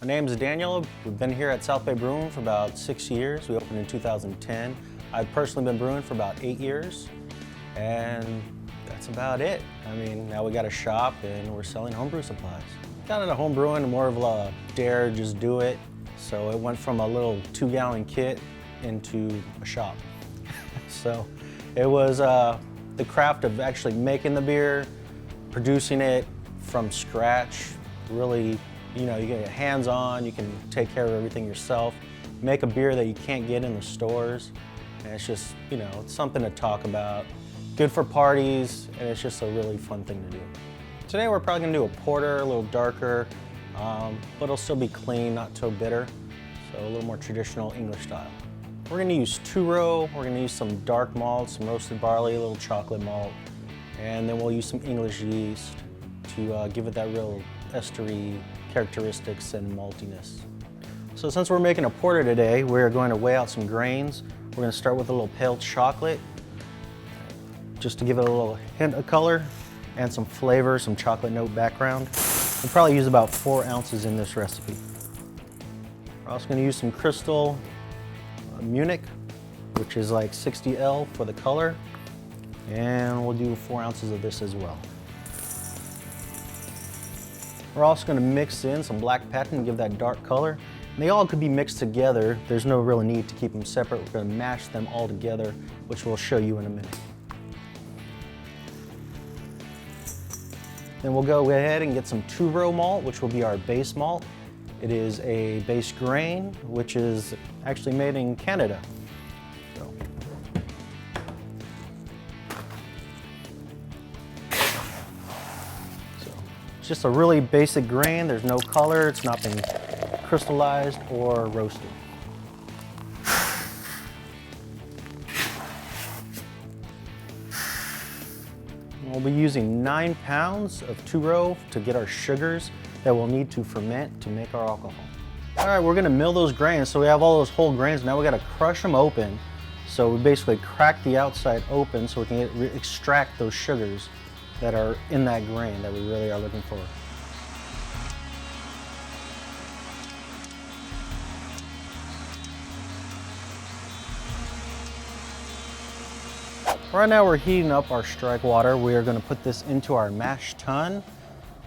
My name is Daniel. We've been here at South Bay Brewing for about 6 years. We opened in 2010. I've personally been brewing for about 8 years, and that's about it. I mean, now we got a shop and we're selling homebrew supplies. Got into home brewing more of a dare, just do it. So it went from a little 2-gallon kit into a shop. So it was the craft of actually making the beer, producing it from scratch, really, you know, you get your hands on, you can take care of everything yourself, make a beer that you can't get in the stores, and it's just, you know, it's something to talk about, good for parties, and it's just a really fun thing to do. Today we're probably gonna do a porter, a little darker, but it'll still be clean, not too bitter, so a little more traditional English style. We're gonna use 2-row, we're gonna use some dark malt, some roasted barley, a little chocolate malt, and then we'll use some English yeast to give it that real estery characteristics and maltiness. So since we're making a porter today, we're going to weigh out some grains. We're going to start with a little pale chocolate, just to give it a little hint of color and some flavor, some chocolate note background. We'll probably use about 4 ounces in this recipe. We're also going to use some crystal Munich, which is like 60L for the color, and we'll do 4 ounces of this as well. We're also going to mix in some black patent and give that dark color. And they all could be mixed together. There's no real need to keep them separate. We're going to mash them all together, which we'll show you in a minute. Then we'll go ahead and get some 2-row malt, which will be our base malt. It is a base grain, which is actually made in Canada. Just a really basic grain. There's no color. It's not been crystallized or roasted. We'll be using 9 pounds of 2-row to get our sugars that we'll need to ferment to make our alcohol. All right, we're gonna mill those grains. So we have all those whole grains. Now we gotta crush them open. So we basically crack the outside open so we can extract those sugars that are in that grain that we really are looking for. Right now we're heating up our strike water. We are going to put this into our mash tun,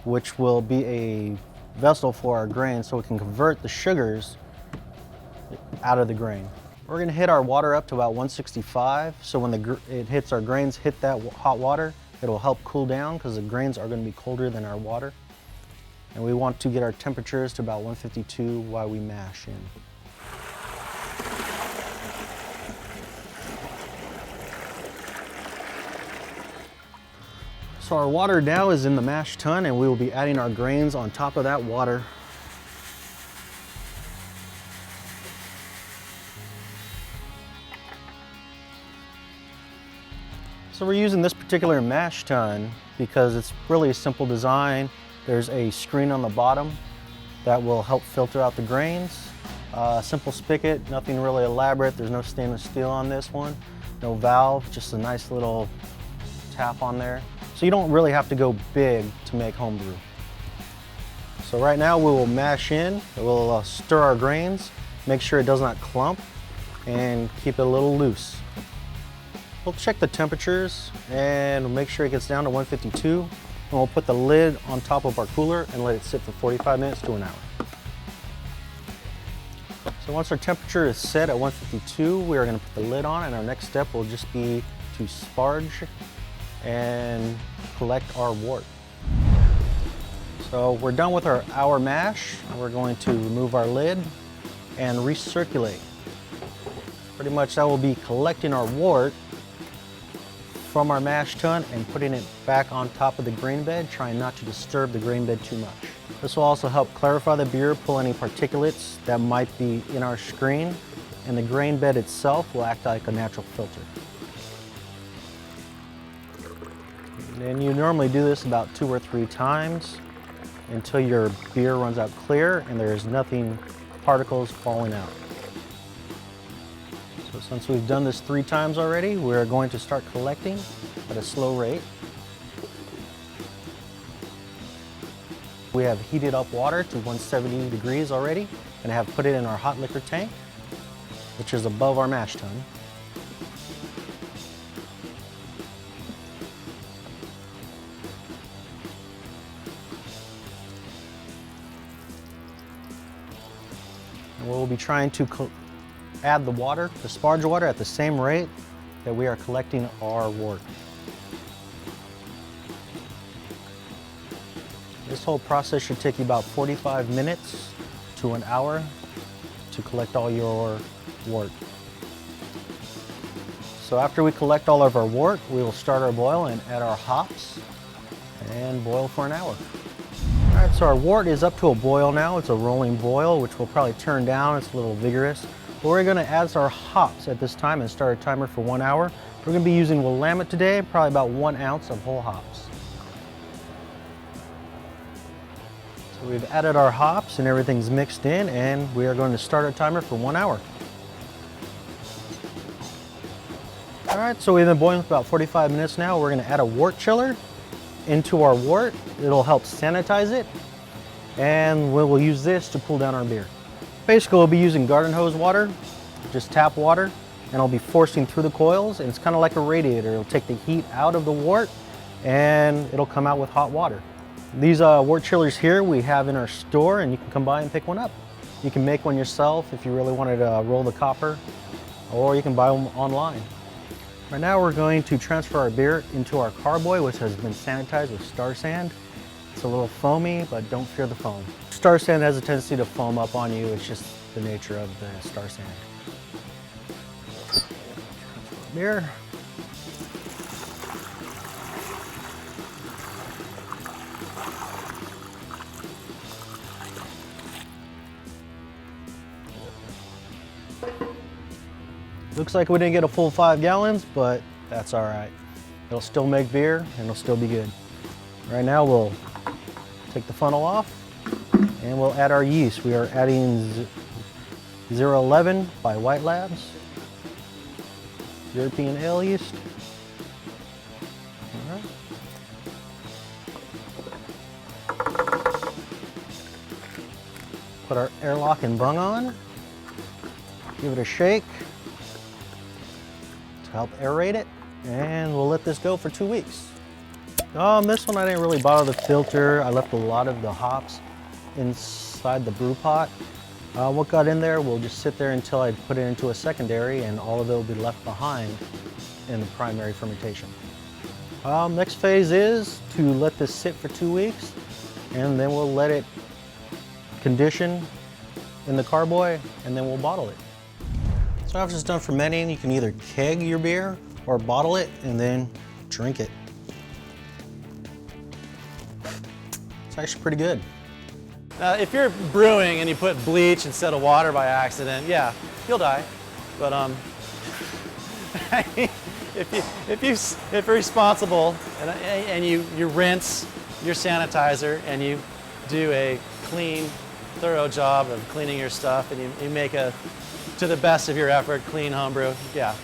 which will be a vessel for our grain so we can convert the sugars out of the grain. We're going to hit our water up to about 165, so when it hits our grains, hit that hot water, it'll help cool down because the grains are going to be colder than our water. And we want to get our temperatures to about 152 while we mash in. So our water now is in the mash tun, and we will be adding our grains on top of that water. So we're using this particular mash tun because it's really a simple design. There's a screen on the bottom that will help filter out the grains. Simple spigot, nothing really elaborate. There's no stainless steel on this one. No valve, just a nice little tap on there. So you don't really have to go big to make homebrew. So right now we will mash in, we'll stir our grains, make sure it does not clump, and keep it a little loose. We'll check the temperatures and we'll make sure it gets down to 152, and we'll put the lid on top of our cooler and let it sit for 45 minutes to an hour. So once our temperature is set at 152, we are going to put the lid on, and our next step will just be to sparge and collect our wort. So we're done with our hour mash. We're going to remove our lid and recirculate. Pretty much that will be collecting our wort from our mash tun and putting it back on top of the grain bed, trying not to disturb the grain bed too much. This will also help clarify the beer, pull any particulates that might be in our screen, and the grain bed itself will act like a natural filter. And you normally do this about 2 or 3 times until your beer runs out clear and there's nothing, particles falling out. So since we've done this 3 times already, we're going to start collecting at a slow rate. We have heated up water to 170 degrees already and have put it in our hot liquor tank, which is above our mash tun. And we'll be trying to add the water, the sparge water, at the same rate that we are collecting our wort. This whole process should take you about 45 minutes to an hour to collect all your wort. So after we collect all of our wort, we will start our boil and add our hops and boil for an hour. All right, so our wort is up to a boil now. It's a rolling boil, which will probably turn down. It's a little vigorous. But we're gonna add our hops at this time and start a timer for 1 hour. We're gonna be using Willamette today, probably about 1 ounce of whole hops. So we've added our hops and everything's mixed in, and we are going to start our timer for 1 hour. All right, so we've been boiling for about 45 minutes now. We're gonna add a wort chiller into our wort. It'll help sanitize it, and we'll use this to cool down our beer. Basically, we'll be using garden hose water, just tap water, and I'll be forcing through the coils, and it's kind of like a radiator. It'll take the heat out of the wort, and it'll come out with hot water. These wort chillers here we have in our store, and you can come by and pick one up. You can make one yourself if you really wanted to roll the copper, or you can buy them online. Right now we're going to transfer our beer into our carboy, which has been sanitized with Star Sand. It's a little foamy, but don't fear the foam. Star Sand has a tendency to foam up on you. It's just the nature of the Star Sand. Beer. Looks like we didn't get a full 5 gallons, but that's all right. It'll still make beer and it'll still be good. Right now we'll take the funnel off and we'll add our yeast. We are adding 011 by White Labs, European ale yeast. All right. Put our airlock and bung on. Give it a shake to help aerate it, and we'll let this go for 2 weeks. This one I didn't really bother the filter. I left a lot of the hops inside the brew pot. What got in there will just sit there until I put it into a secondary, and all of it will be left behind in the primary fermentation. Next phase is to let this sit for 2 weeks, and then we'll let it condition in the carboy, and then we'll bottle it. So after it's done fermenting, you can either keg your beer or bottle it and then drink it. It's actually pretty good. Now, if you're brewing and you put bleach instead of water by accident, yeah, you'll die. But if you're responsible and you rinse your sanitizer and you do a clean, thorough job of cleaning your stuff, and you make a, to the best of your effort, clean homebrew, yeah,